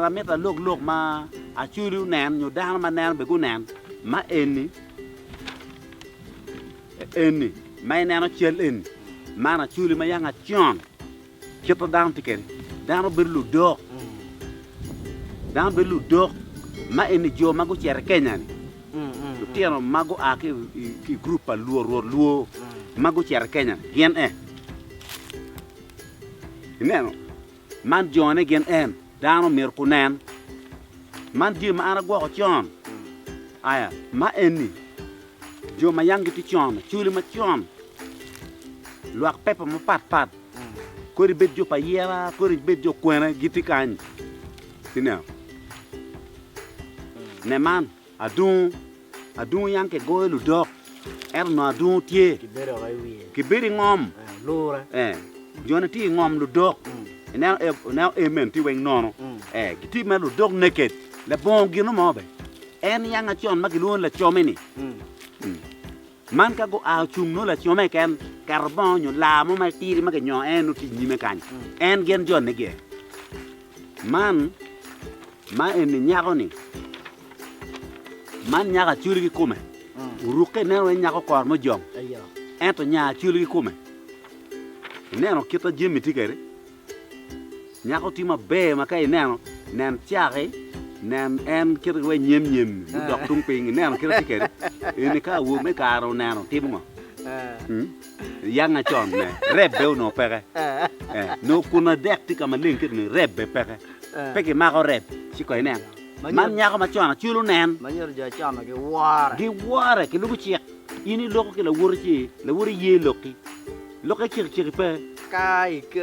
ra meta lok ma a chulu nen nyu dan ma nen be gu nen ma eni ma nen chel en mana chulu ma yanga chon kita dan tiken dan berlu dok dan berlu dok ma eni jo ma gu cher Kenya ni tiano ma gu a ki group a luo ma gu cher Kenya gen neno man jone gen dano mer kunen man di ma ana go chon aya ma eni jo ma yangi ti chon chuli ma chon luak pepa ma pat ko ri bet jo pa yera ko ri bet jo kwena giti kan tineo ne man adun yanke go lu dok no adun tie ki beri ngom lura jona ti ngom lu dok now amen ti weng nono ti me lu dok naked le bon gino mobe en yanga chon ma gilon la chomeni man ka go a chung no la chome ken carbon nyo la mo ma tiri ma ke nyo en ti nyime kan en gen jon ne ge man ma en nyago ni man nyaga churi ki kume uruke ne we nyago kor mo jom ayo en to nya churi ki kume ne no kita jimi tikere nyago ti ma be ma kai neno nen tiare nen en kir we nyem du dok tung ping neno kir tikere ni ka wo me karo neno timo yanga chon ne rebbe no pere no kuna dek ti kama link ni rebbe pere peke ma go reb si ko nen man nyago ma chon chulu nen manyor ja chama ke wara ke lugu chiek ini loko ke la wori ye loki kir pe kai ke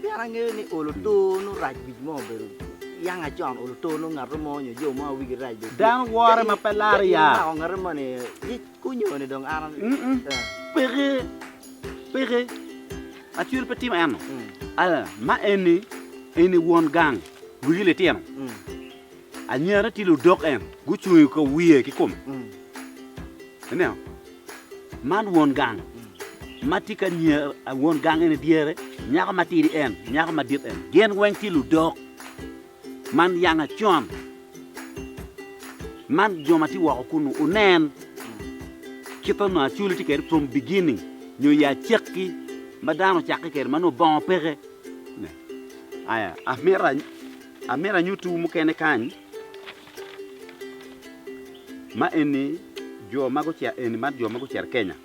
piarange ni oloto no raj bi mo beru yanga chon oloto no ngaro mo nyo yo mo wi raj dan wara ma pelaria ma ngaro mo ni kunyo ni dong aran pere atur petit man ala ma eni won gang wile tieno anyara ti lu dok en gu chuyu ko wiye ki kum ne man won gang matika nyer won gang ene diere nyaga matiri en nyaga madit en gen wen ti lu dok man yanga chon man jomati wa kunu unen kita na chuli ti ker from beginning nyu ya chekki madano chakki ker mano bon pere ne aya amera nyutu mu kene kan ma eni jo mago chia eni man jo mago chia Kenya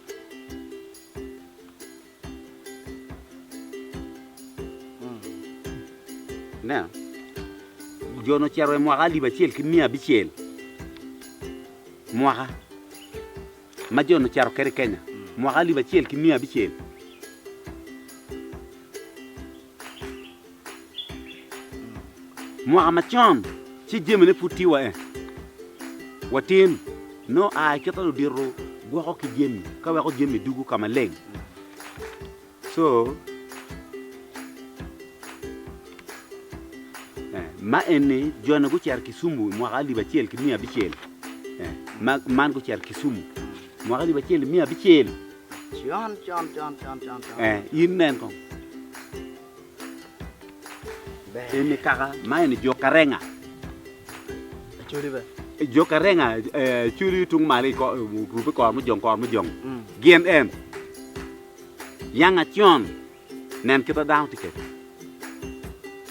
na jo no chia mo gali ba chiel kimia bi chiel moha ma jo no chia kere Kenya mo gali ba chiel kimia bi chiel mo ama chon chi jemene puti wa watin no a keta lo diro go ko ki jemi ka wa ko jemi dugu kama leg so ma ene jona go chiar Kisumu mo gali ba chiel ki mia bi chiel man go chiar Kisumu mo gali ba chiel mia bi chiel chon yin nen ko ene kaka ma ene jo karenga churi ba jo karenga churi tung mali ko grupe ko mo jong gen en yanga chon nen kita down ticket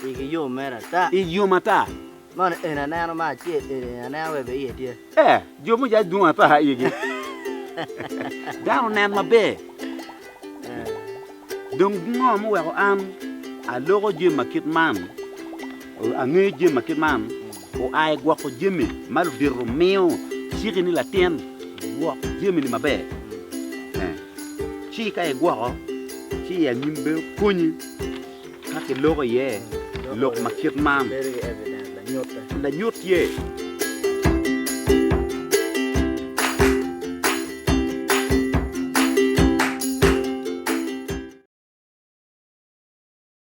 igi yo mera ta mata man ena na ma che ena na we be ye jo mo ja dun ata igi down nen ma be dong ngom we ko am a logo je market man a ngi je market man o ay gwa ko jemi malu dirro meo siri ni la ten gwa jemi ni mabe chi kay gwa ko chi ya nimbe koni ka ke logo ye lok market man very evident la nyota la nyot ye